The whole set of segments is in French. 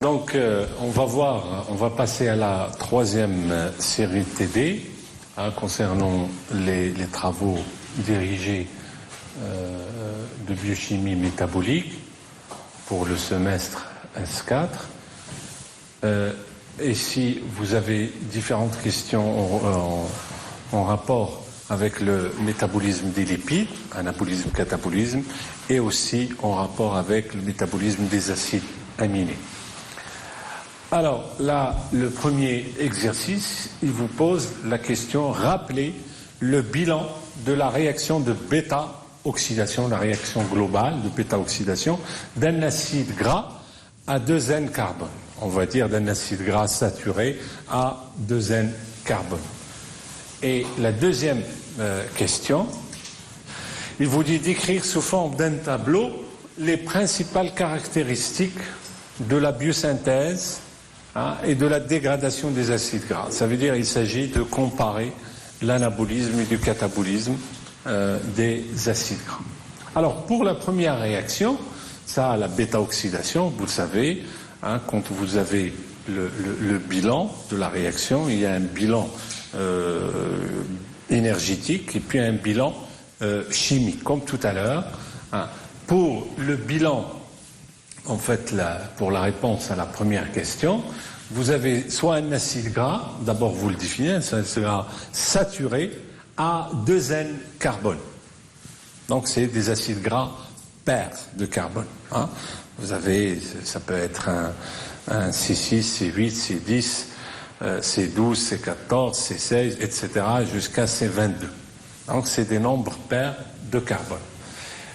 Donc, on va passer à la troisième série TD concernant les travaux dirigés de biochimie métabolique pour le semestre S4. Et si vous avez différentes questions en rapport avec le métabolisme des lipides, anabolisme, catabolisme, et aussi en rapport avec le métabolisme des acides aminés. Alors là, le premier exercice, il vous pose la question, rappelez le bilan de la réaction de bêta-oxydation, la réaction globale de bêta-oxydation d'un acide gras à 2N carbone. On va dire d'un acide gras saturé à 2N carbone. Et la deuxième question, il vous dit d'écrire sous forme d'un tableau les principales caractéristiques de la biosynthèse et de la dégradation des acides gras. Ça veut dire qu'il s'agit de comparer l'anabolisme et le catabolisme des acides gras. Alors, pour la première réaction, ça, la bêta-oxydation, vous le savez, quand vous avez le bilan de la réaction, il y a un bilan énergétique et puis un bilan chimique, comme tout à l'heure. Pour le bilan, en fait, pour la réponse à la première question, vous avez soit un acide gras, d'abord vous le définissez, un acide gras saturé à 2N carbone. Donc c'est des acides gras pairs de carbone. Vous avez, ça peut être un C6, C8, C10, C12, C14, C16, etc. jusqu'à C22. Donc c'est des nombres pairs de carbone.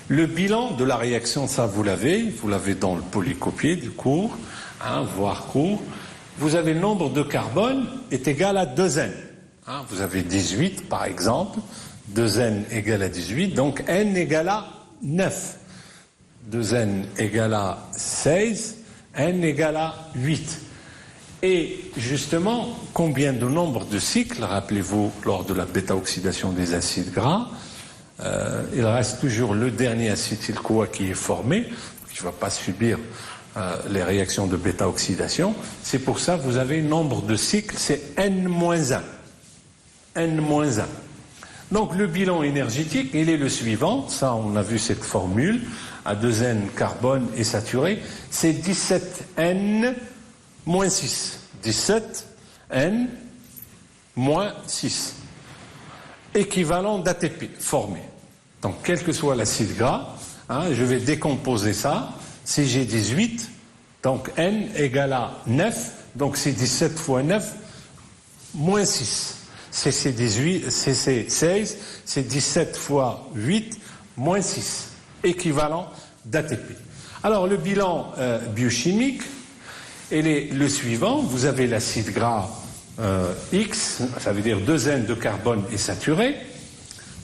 Le bilan de la réaction, ça vous l'avez dans le polycopié du cours, voire cours. Vous avez le nombre de carbone est égal à 2N. Vous avez 18 par exemple, 2N égale à 18, donc N égale à 9. 2N égale à 16, N égale à 8. Et justement, combien de nombre de cycles, rappelez-vous, lors de la bêta-oxydation des acides gras, il reste toujours le dernier acétyl-CoA qui est formé, qui ne va pas subir les réactions de bêta-oxydation. C'est pour ça que vous avez nombre de cycles, c'est N-1. N-1. Donc le bilan énergétique, il est le suivant. Ça, on a vu cette formule. À 2N carbone et saturé, c'est 17N-6. 17N-6. Équivalent d'ATP formé. Donc, quel que soit l'acide gras, je vais décomposer ça. Si j'ai 18, donc N égale à 9, donc c'est 17 fois 9, moins 6. C'est 16, c'est 17 fois 8, moins 6. Équivalent d'ATP. Alors, le bilan biochimique, il est le suivant. Vous avez l'acide gras X, ça veut dire 2N de carbone est saturé,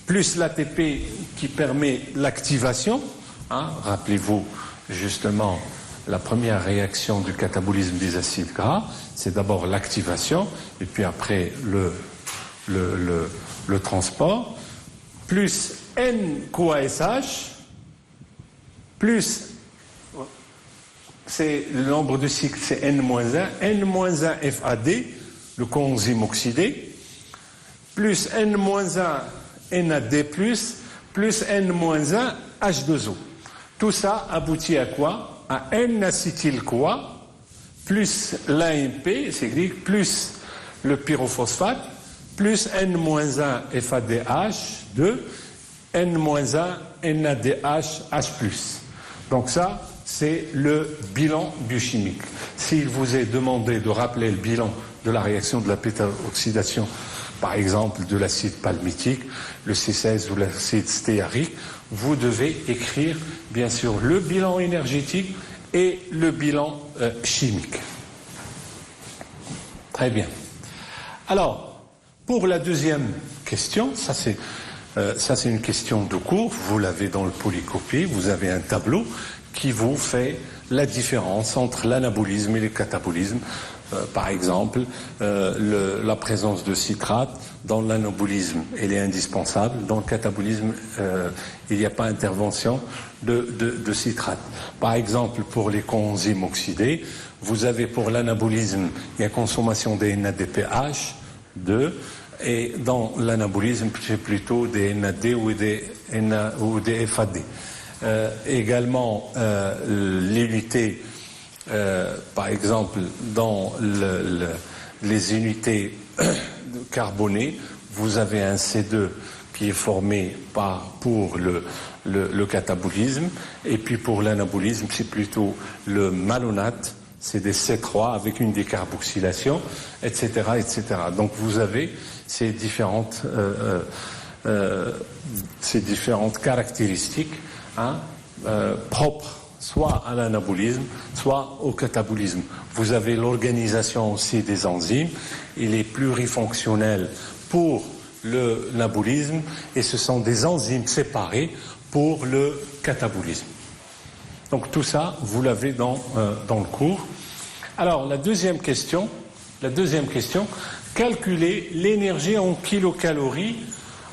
plus l'ATP qui permet l'activation. Rappelez-vous justement la première réaction du catabolisme des acides gras, c'est d'abord l'activation et puis après le transport, plus N-CoASH, plus c'est le nombre de cycles, c'est N-1, N-1 FAD, le coenzyme oxydé, plus N-1 NAD+, plus N-1 H2O. Tout ça aboutit à quoi? À N-acétyl-CoA, plus l'AMP, c'est écrit, plus le pyrophosphate, plus N-1 FADH2, N-1 NADH H+. Donc ça, c'est le bilan biochimique. S'il vous est demandé de rappeler le bilan de la réaction de la bêta-oxydation, par exemple de l'acide palmitique, le C16 ou l'acide stéarique, vous devez écrire bien sûr le bilan énergétique et le bilan chimique. Très bien. Alors, pour la deuxième question, ça c'est une question de cours, vous l'avez dans le polycopié, vous avez un tableau qui vous fait la différence entre l'anabolisme et le catabolisme Par exemple, la présence de citrate dans l'anabolisme, elle est indispensable. Dans le catabolisme, il n'y a pas intervention de citrate. Par exemple, pour les coenzymes oxydés, vous avez pour l'anabolisme, il y a consommation des NADPH, 2, et dans l'anabolisme, c'est plutôt des NAD ou des FAD. Également, l'unité, par exemple, dans les unités carbonées, vous avez un C2 qui est formé pour le catabolisme, et puis pour l'anabolisme, c'est plutôt le malonate, c'est des C3 avec une décarboxylation, etc., etc. Donc vous avez ces différentes caractéristiques propres soit à l'anabolisme, soit au catabolisme. Vous avez l'organisation aussi des enzymes, il est plurifonctionnel pour l'anabolisme, et ce sont des enzymes séparées pour le catabolisme. Donc tout ça, vous l'avez dans le cours. Alors la deuxième question, calculer l'énergie en kilocalories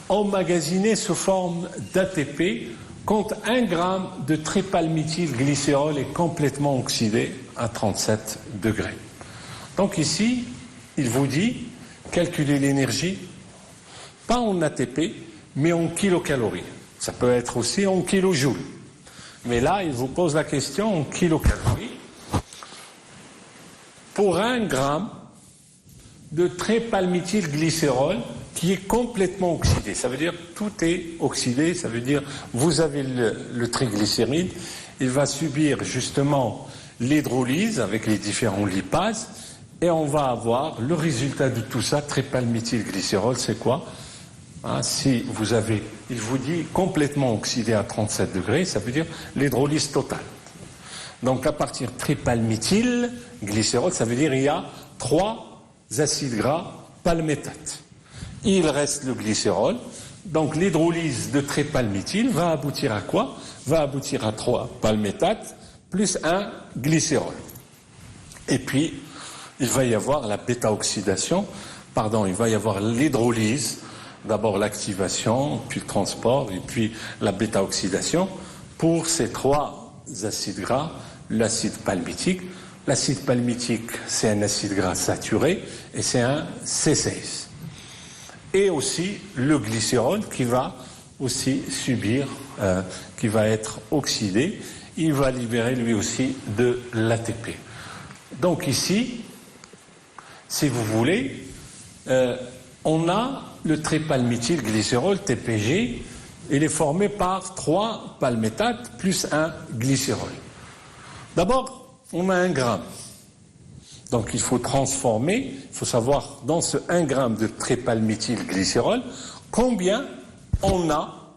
emmagasinée sous forme d'ATP quand 1 gramme de tripalméthylglycérol est complètement oxydé à 37 degrés. Donc ici, il vous dit calculer l'énergie, pas en ATP, mais en kilocalories. Ça peut être aussi en kilojoules. Mais là, il vous pose la question en kilocalories. Pour 1 gramme de tripalméthylglycérol qui est complètement oxydé, ça veut dire tout est oxydé, ça veut dire vous avez le triglycéride, il va subir justement l'hydrolyse avec les différents lipases, et on va avoir le résultat de tout ça. Tripalméthylglycérol, c'est quoi? Si vous avez, il vous dit complètement oxydé à 37 degrés, ça veut dire l'hydrolyse totale. Donc à partir de tripalméthylglycérol, ça veut dire il y a 3 acides gras palmétate. Il reste le glycérol. Donc l'hydrolyse de tripalméthyl va aboutir à quoi? Va aboutir à 3 palmétates plus 1 glycérol. Et puis il va y avoir la bêta-oxydation, il va y avoir l'hydrolyse, d'abord l'activation, puis le transport, et puis la bêta-oxydation pour ces 3 acides gras, l'acide palmitique. L'acide palmitique, c'est un acide gras saturé et c'est un C16. Et aussi le glycérol qui va aussi subir, qui va être oxydé, il va libérer lui aussi de l'ATP. Donc ici, si vous voulez, on a le tripalméthylglycérol, TPG, il est formé par 3 palmétates plus 1 glycérol. D'abord, on a 1 gramme. Donc il faut transformer, il faut savoir dans ce 1 gramme de tripalméthylglycérol, combien on a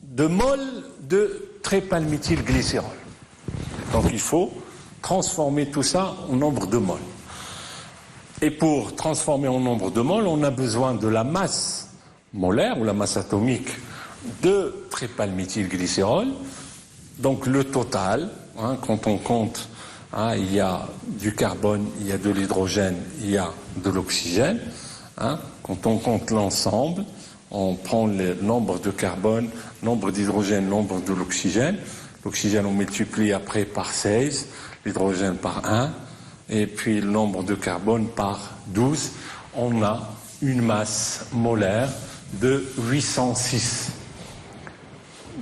de moles de tripalméthylglycérol. Donc il faut transformer tout ça en nombre de moles. Et pour transformer en nombre de moles, on a besoin de la masse molaire ou la masse atomique de tripalméthylglycérol. Donc le total, quand on compte, il y a du carbone, il y a de l'hydrogène, il y a de l'oxygène. Quand on compte l'ensemble, on prend le nombre de carbone, nombre d'hydrogène, nombre de l'oxygène. L'oxygène, on multiplie après par 16, l'hydrogène par 1, et puis le nombre de carbone par 12. On a une masse molaire de 806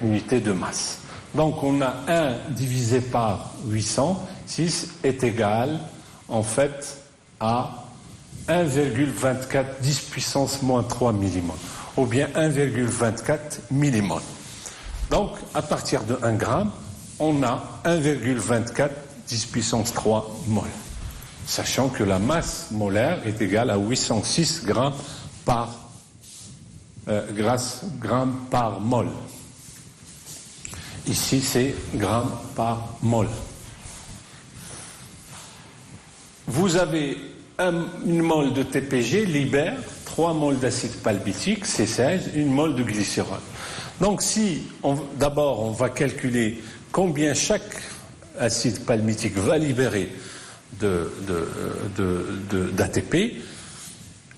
unités de masse. Donc on a 1 divisé par 806 est égal en fait à 1,24 10 puissance moins 3 millimol, ou bien 1,24 millimol. Donc à partir de 1 gramme, on a 1,24 10 puissance 3 mol, sachant que la masse molaire est égale à 806 grammes par mol. Ici, c'est grammes par mol. Vous avez une mol de TPG libère 3 moles d'acide palmitique, C16, 1 mol de glycérol. Donc si, d'abord, on va calculer combien chaque acide palmitique va libérer d'ATP.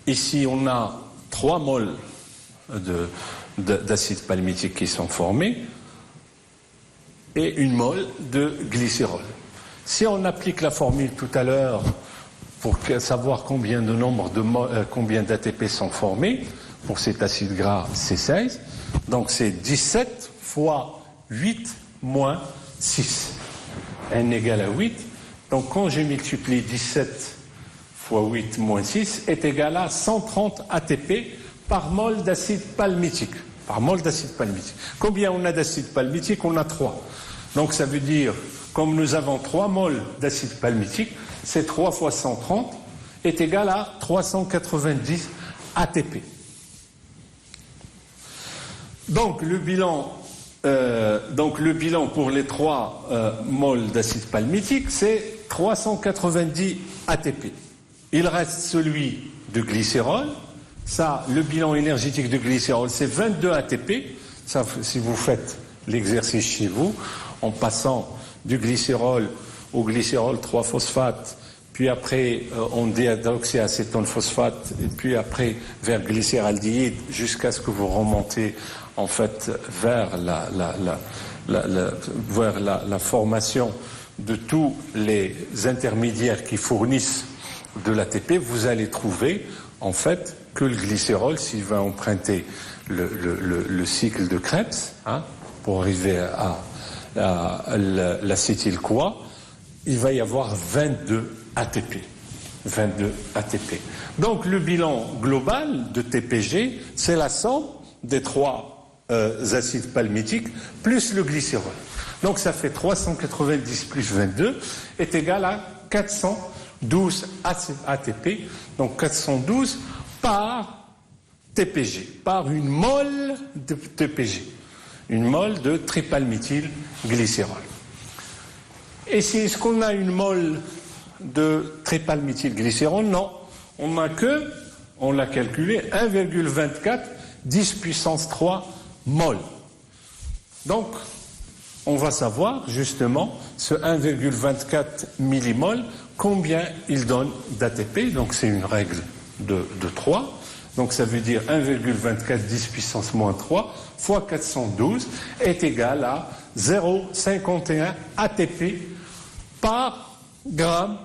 Ici, on a 3 moles d'acide palmitique qui sont formés et 1 mole de glycérol. Si on applique la formule tout à l'heure pour savoir combien d'ATP sont formés pour cet acide gras C16, donc c'est 17 fois 8 moins 6. N égale à 8. Donc quand je multiplie 17 fois 8 moins 6 est égal à 130 ATP par mol d'acide palmitique. Combien on a d'acide palmitique? On a 3. Donc ça veut dire, comme nous avons 3 moles d'acide palmitique, c'est 3 fois 130 est égal à 390 ATP. Donc le bilan pour les 3 moles d'acide palmitique, c'est 390 ATP. Il reste celui de glycérol. Ça, le bilan énergétique de glycérol, c'est 22 ATP. Ça, si vous faites l'exercice chez vous, en passant du glycérol au glycérol 3-phosphate, puis après en déhydroxyacétone phosphate, et puis après vers glycéraldéhyde, jusqu'à ce que vous remontez en fait vers la formation de tous les intermédiaires qui fournissent de l'ATP, vous allez trouver en fait que le glycérol, s'il va emprunter le cycle de Krebs, pour arriver à l'acétyl-CoA, il va y avoir 22 ATP. 22 ATP. Donc le bilan global de TPG, c'est la somme des 3 acides palmitiques plus le glycérol. Donc ça fait 390 plus 22 est égal à 412 ATP. Donc 412 par TPG, par une mole de TPG, une mole de tripalméthylglycérol. Et si est-ce qu'on a une mole de tripalméthylglycérol? Non, on n'a que, on l'a calculé, 1,24 10 puissance 3 mol. Donc, on va savoir justement ce 1,24 millimol combien il donne d'ATP. Donc c'est une règle de 3. Donc ça veut dire 1,24 10 puissance moins 3 fois 412 est égal à 0,51 ATP par gramme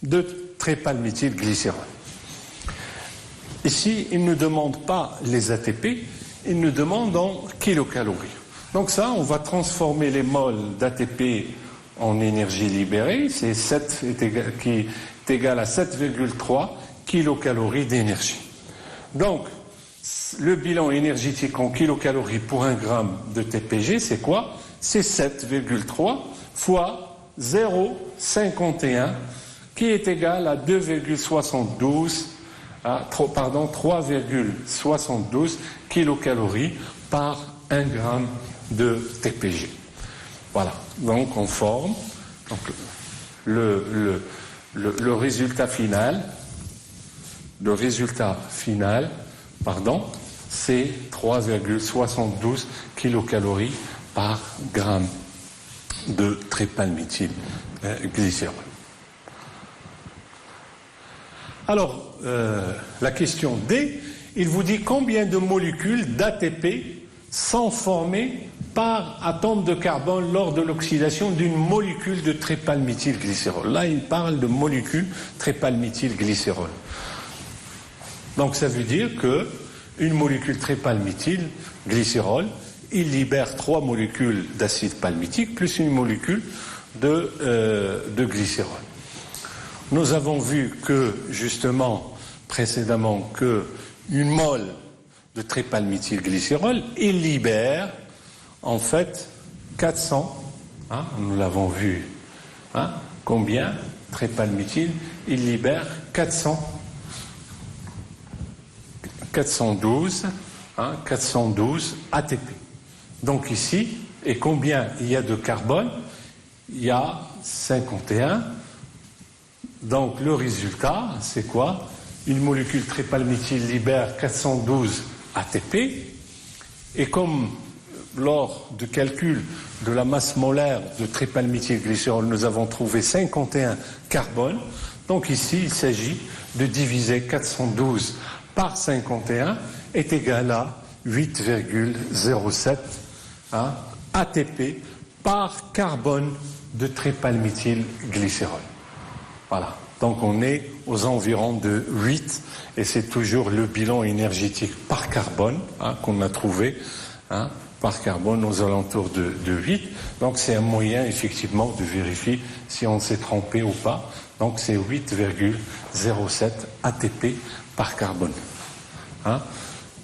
de tripalméthylglycérol. Ici, il ne demande pas les ATP, il nous demande en kilocalories. Donc ça, on va transformer les moles d'ATP en énergie libérée, c'est 7 qui est égal à 7,3 kilocalories d'énergie. Donc, le bilan énergétique en kilocalories pour 1 gramme de TPG, c'est quoi? C'est 7,3 fois 0,51 qui est égal à 3,72 kilocalories par 1 gramme de TPG. Voilà, donc on forme donc, le résultat final. Le résultat final, c'est 3,72 kilocalories par gramme de tripalméthylglycérol. Alors, la question D, il vous dit combien de molécules d'ATP sont formées par atome de carbone lors de l'oxydation d'une molécule de tripalméthylglycérol. Là, il parle de molécules tripalméthylglycérol. Donc, ça veut dire que une molécule tripalméthylglycérol, il libère 3 molécules d'acide palmitique plus une molécule de glycérol. Nous avons vu que, justement, précédemment, que une mole de tripalméthylglycérol, il libère, en fait, 400, nous l'avons vu, combien? Tripalméthyl, il libère 412 ATP. Donc ici, et combien il y a de carbone? Il y a 51. Donc le résultat, c'est quoi? Une molécule tripalméthyl libère 412 ATP. Et comme lors du calcul de la masse molaire de tripalméthylglycérol, nous avons trouvé 51 carbone. Donc ici, il s'agit de diviser 412 par 51 est égal à 8,07 ATP par carbone de tripalméthylglycérol. Voilà. Donc on est aux environs de 8 et c'est toujours le bilan énergétique par carbone qu'on a trouvé par carbone aux alentours de 8. Donc c'est un moyen effectivement de vérifier si on s'est trompé ou pas. Donc c'est 8,07 ATP par carbone.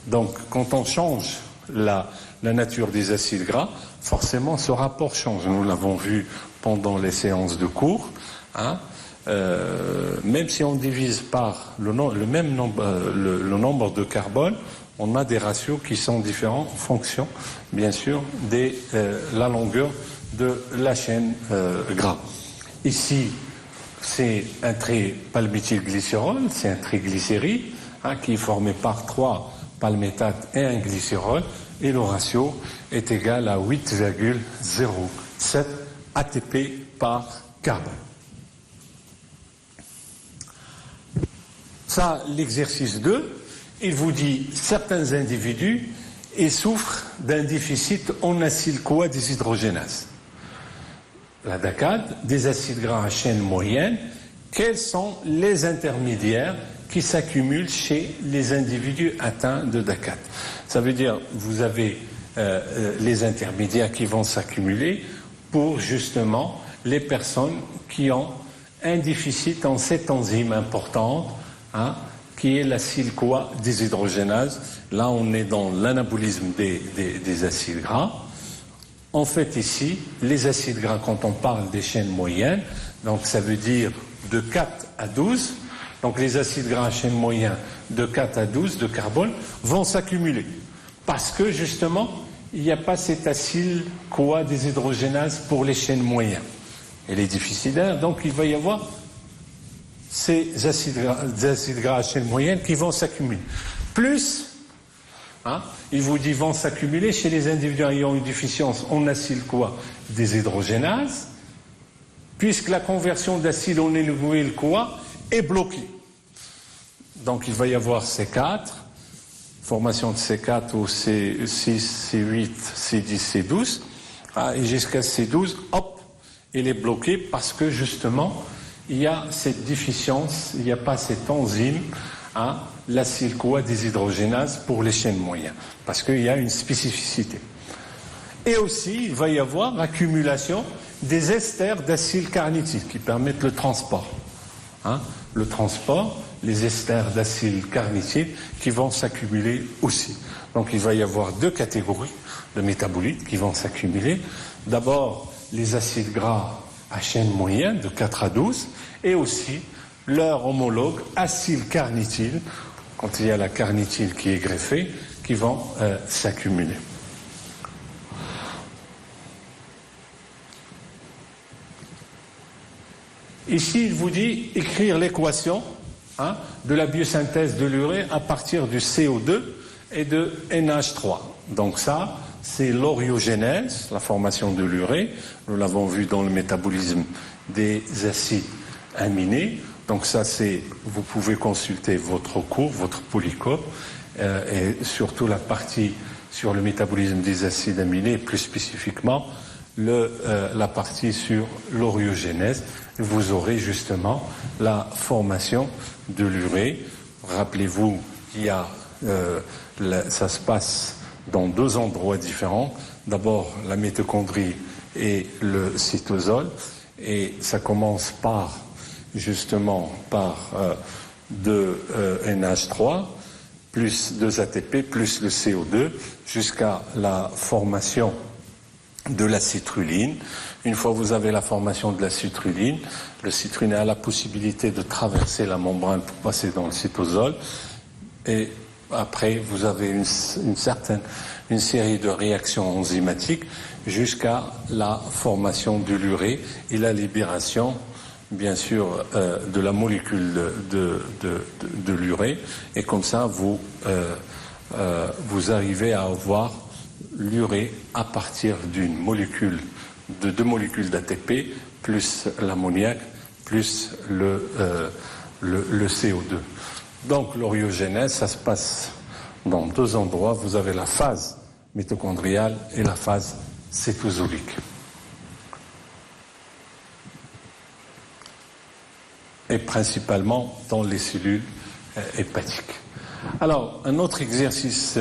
Donc quand on change la nature des acides gras, forcément ce rapport change. Nous l'avons vu pendant les séances de cours. Même si on divise par le nombre de carbone, on a des ratios qui sont différents en fonction, bien sûr, de la longueur de la chaîne gras. Ici, c'est un tripalméthylglycérol, c'est un triglycéride qui est formé par 3 palmétates et un glycérol, et le ratio est égal à 8,07 ATP par carbone. Ça, l'exercice 2, il vous dit certains individus ils souffrent d'un déficit en acyle-CoA déshydrogénase. La DACAD, des acides gras à chaîne moyenne, quels sont les intermédiaires qui s'accumulent chez les individus atteints de DACAD? Ça veut dire vous avez les intermédiaires qui vont s'accumuler pour justement les personnes qui ont un déficit en cette enzyme importante, qui est l'acyle-CoA déshydrogénase. Là, on est dans l'anabolisme des acides gras. En fait, ici, les acides gras, quand on parle des chaînes moyennes, donc ça veut dire de 4 à 12, donc les acides gras à chaîne moyenne de 4 à 12 de carbone vont s'accumuler. Parce que, justement, il n'y a pas cet acyle-CoA déshydrogénase pour les chaînes moyennes. Elle est déficitaire, donc il va y avoir ces acides gras à chaîne moyenne qui vont s'accumuler. Plus, il vous dit vont s'accumuler chez les individus ayant une déficience en acyle-CoA déshydrogénase, puisque la conversion d'acyle en acyle-CoA est bloquée. Donc il va y avoir C4, formation de C4 au C6, C8, C10, C12, et jusqu'à C12, hop, il est bloqué parce que justement, il y a cette déficience, il n'y a pas cette enzyme, l'acyle-CoA déshydrogénase pour les chaînes moyennes, parce qu'il y a une spécificité. Et aussi, il va y avoir l'accumulation des esters d'acyle-carnitine qui permettent le transport. Le transport, les esters d'acyle-carnitine qui vont s'accumuler aussi. Donc il va y avoir 2 catégories de métabolites qui vont s'accumuler. D'abord, les acides gras à chaîne moyenne de 4 à 12 et aussi leur homologue acyle-carnitine, quand il y a la carnitine qui est greffée, qui vont s'accumuler. Ici, il vous dit écrire l'équation de la biosynthèse de l'urée à partir du CO2 et de NH3. Donc ça, c'est l'oriogénèse, la formation de l'urée. Nous l'avons vu dans le métabolisme des acides aminés. Donc ça, vous pouvez consulter votre cours, votre polycope, et surtout la partie sur le métabolisme des acides aminés, et plus spécifiquement la partie sur l'oriogénèse. Vous aurez justement la formation de l'urée. Rappelez-vous, ça se passe dans 2 endroits différents. D'abord, la mitochondrie et le cytosol. Et ça commence par 2 NH3 plus 2 ATP plus le CO2 jusqu'à la formation de la citruline. Une fois que vous avez la formation de la citruline, le citruline a la possibilité de traverser la membrane pour passer dans le cytosol. Et après, vous avez une série de réactions enzymatiques jusqu'à la formation de l'urée et la libération, bien sûr, de la molécule de l'urée. Et comme ça, vous arrivez à avoir l'urée à partir d'une molécule, de 2 molécules d'ATP, plus l'ammoniac, plus le CO2. Donc l'oriogenèse, ça se passe dans 2 endroits. Vous avez la phase mitochondriale et la phase cytosolique. Et principalement dans les cellules hépatiques. Alors, un autre exercice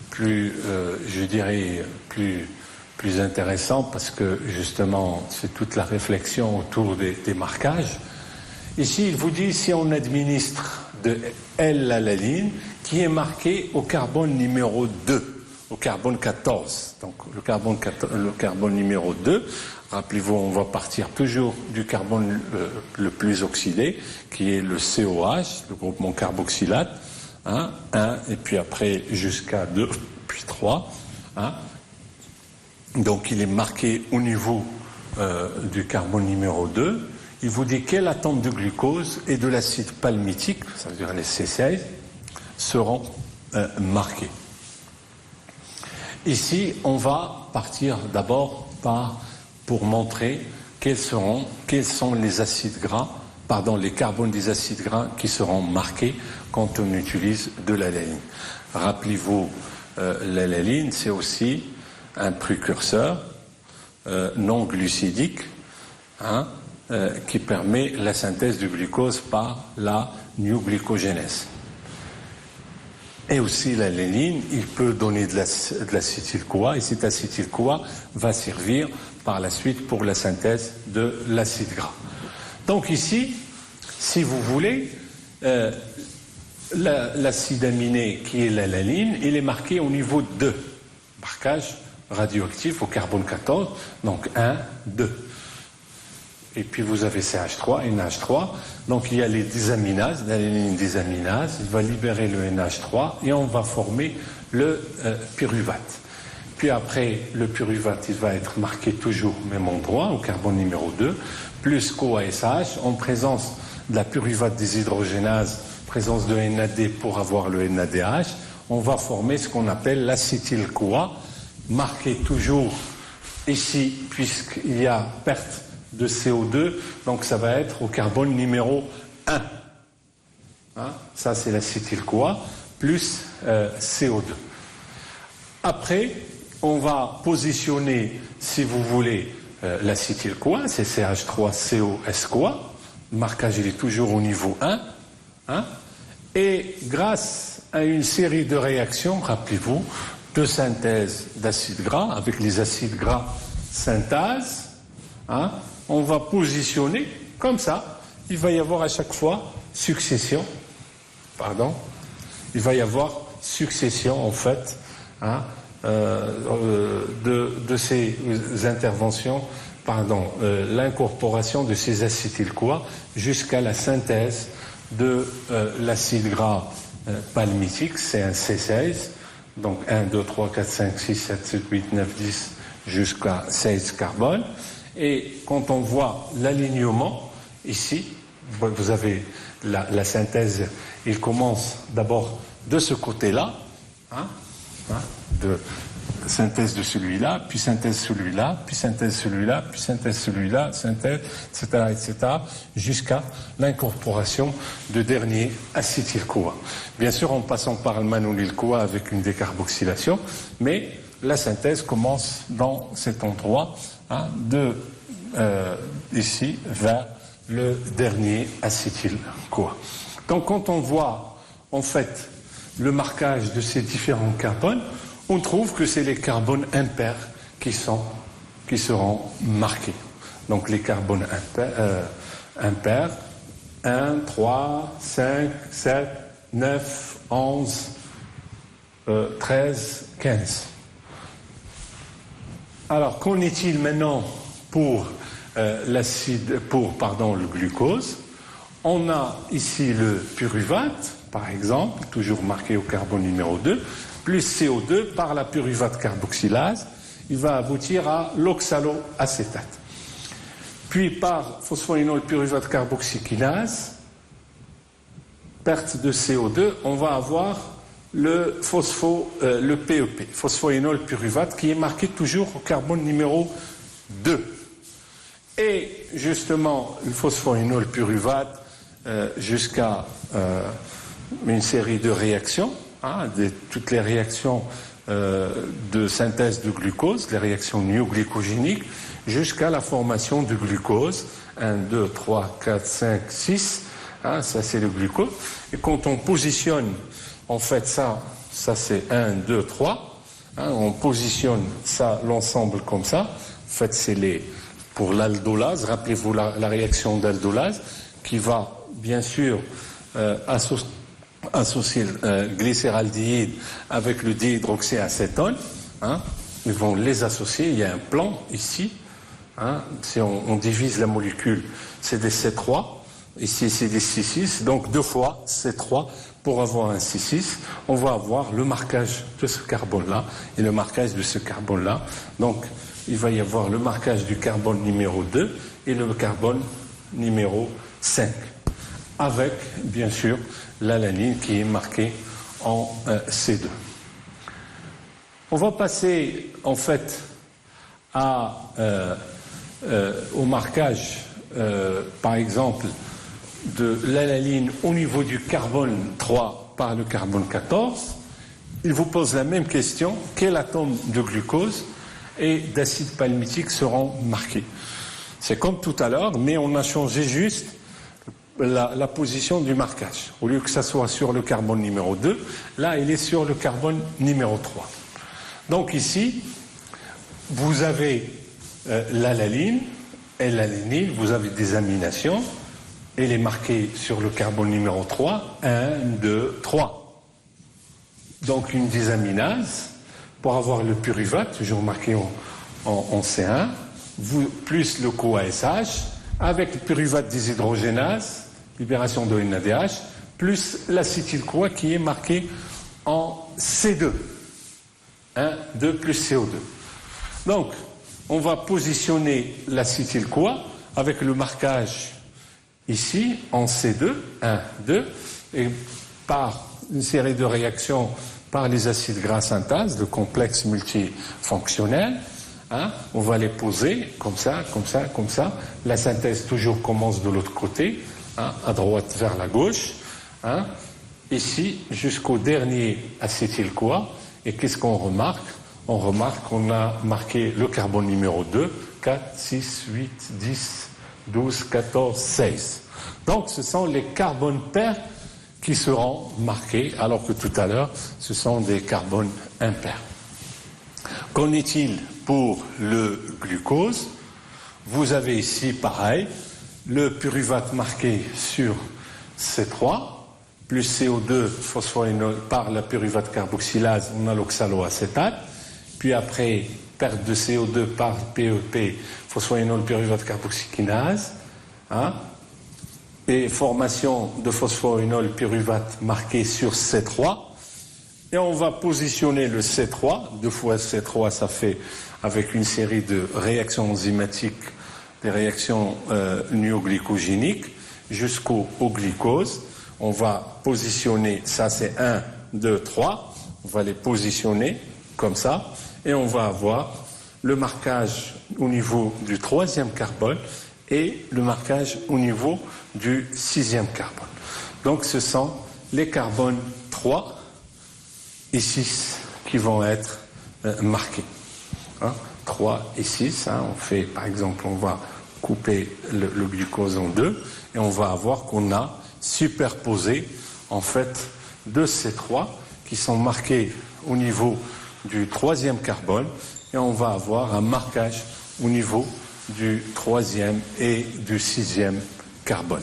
plus intéressant, parce que justement, c'est toute la réflexion autour des marquages. Ici, il vous dit si on administre de L-alaline qui est marqué au carbone numéro 2, au carbone 14. Donc, le carbone numéro 2, rappelez-vous, on va partir toujours du carbone le plus oxydé, qui est le COH, le groupement carboxylate, 1, et puis après jusqu'à 2, puis 3. Donc il est marqué au niveau du carbone numéro 2. Il vous dit quelle atome de glucose et de l'acide palmitique, c'est-à-dire les C16, seront marqués. Ici, on va partir d'abord pour montrer quels sont les acides gras, les carbones des acides gras qui seront marqués quand on utilise de l'alaline. Rappelez-vous, l'alaline, c'est aussi un précurseur non glucidique qui permet la synthèse du glucose par la neoglycogénèse. Et aussi l'alaline, il peut donner de l'acétyl-CoA, et cet acétyl-CoA va servir par la suite pour la synthèse de l'acide gras. Donc ici, si vous voulez, l'acide aminé qui est l'alaline, il est marqué au niveau 2, marquage radioactif au carbone 14, donc 1, 2. Et puis vous avez CH3, NH3, donc il y a les désaminases, l'alaline désaminase, il va libérer le NH3 et on va former le pyruvate. Puis après, le pyruvate, il va être marqué toujours au même endroit, au carbone numéro 2, plus CoASH, en présence de la pyruvate déshydrogénase, présence de NAD pour avoir le NADH, on va former ce qu'on appelle l'acétyl-CoA, marqué toujours ici, puisqu'il y a perte de CO2, donc ça va être au carbone numéro 1. Ça, c'est l'acétyl-CoA plus CO2. Après, on va positionner, si vous voulez, l'acétyl-CoA, c'est CH3COS-CoA. Le marquage, il est toujours au niveau 1. Et grâce à une série de réactions, rappelez-vous, de synthèse d'acides gras, avec les acides gras synthase, on va positionner comme ça. Il va y avoir à chaque fois succession, il va y avoir succession en fait de ces interventions, l'incorporation de ces acétyl-CoA jusqu'à la synthèse de l'acide gras palmitique, c'est un C16, donc 1, 2, 3, 4, 5, 6, 7, 7, 8, 9, 10 jusqu'à 16 carbone. Et quand on voit l'alignement, ici, vous avez la synthèse, il commence d'abord de ce côté-là, de synthèse de celui-là, puis synthèse celui-là, puis synthèse celui-là, puis synthèse celui-là, synthèse, etc., jusqu'à l'incorporation de dernier acétyl-CoA. Bien sûr, en passant par le manonyl-CoA avec une décarboxylation, mais la synthèse commence dans cet endroit, ici vers le dernier acétyl-CoA. Donc quand on voit en fait le marquage de ces différents carbones, on trouve que c'est les carbones impairs qui seront marqués. Donc les carbones impairs, 1, 3, 5, 7, 9, 11, 13, 15. Alors, qu'en est-il maintenant pour le glucose? On a ici le pyruvate, par exemple, toujours marqué au carbone numéro 2, plus CO2 par la pyruvate carboxylase, il va aboutir à l'oxaloacétate. Puis par phosphoïnol pyruvate carboxykinase, perte de CO2, on va avoir le PEP, phosphoénol pyruvate, qui est marqué toujours au carbone numéro 2. Et justement, le phosphoénol pyruvate, jusqu'à une série de réactions, toutes les réactions de synthèse de glucose, les réactions néoglycogéniques, jusqu'à la formation du glucose. 1, 2, 3, 4, 5, 6, ça c'est le glucose. Et quand on positionne, en fait ça c'est 1, 2, 3, on positionne ça, l'ensemble comme ça. En fait c'est pour l'aldolase, rappelez-vous la réaction d'aldolase, qui va bien sûr associer le glycéraldéhyde avec le dihydroxyacétone. Ils vont les associer, il y a un plan ici. Si on divise la molécule, c'est des C3, ici c'est des C6, donc 2 fois C3 pour avoir un C6. On va avoir le marquage de ce carbone-là et le marquage de ce carbone-là. Donc il va y avoir le marquage du carbone numéro 2 et le carbone numéro 5, avec bien sûr l'alanine qui est marquée en C2. On va passer en fait au marquage, par exemple, de l'alanine au niveau du carbone 3 par le carbone 14. Il vous pose la même question: quel atome de glucose et d'acide palmitique seront marqués? C'est comme tout à l'heure, mais on a changé juste la position du marquage. Au lieu que ça soit sur le carbone numéro 2, là il est sur le carbone numéro 3. Donc ici, vous avez l'alanine et l'alanine, vous avez des aminations, elle est marquée sur le carbone numéro 3, 1, 2, 3. Donc une désaminase, pour avoir le pyruvate, toujours marqué en C1, plus le co-ASH, avec le pyruvate déshydrogénase, libération de NADH, plus l'acétyl-CoA qui est marqué en C2. 1, 2 plus CO2. Donc, on va positionner l'acétyl-CoA avec le marquage ici en C2, 1, 2, et par une série de réactions par les acides gras synthase, le complexe multifonctionnel. On va les poser comme ça, comme ça, comme ça. La synthèse toujours commence de l'autre côté, à droite vers la gauche. Ici, jusqu'au dernier acétyl-CoA. Et qu'est-ce qu'on remarque? On remarque qu'on a marqué le carbone numéro 2, 4, 6, 8, 10, 12, 14, 16. Donc ce sont les carbones pairs qui seront marqués, alors que tout à l'heure, ce sont des carbones impairs. Qu'en est-il pour le glucose? Vous avez ici, pareil, le pyruvate marqué sur C3, plus CO2 phosphoénol par la pyruvate carboxylase, on a l'oxaloacétate, puis après, perte de CO2 par PEP, phosphoénol pyruvate carboxykinase, et formation de phosphoénol pyruvate marqué sur C3, et on va positionner le C3, 2 fois C3 ça fait, avec une série de réactions enzymatiques, des réactions néoglycogéniques, jusqu'au glucose. On va positionner, ça c'est 1, 2, 3, on va les positionner comme ça, et on va avoir le marquage au niveau du 3e carbone et le marquage au niveau du 6e carbone. Donc ce sont les carbones 3 et 6 qui vont être marqués. 3 et 6, on fait par exemple, on va couper le glucose en 2 et on va avoir qu'on a superposé en fait deux C3 qui sont marqués au niveau du 3e carbone et on va avoir un marquage au niveau du 3e et du 6e carbone.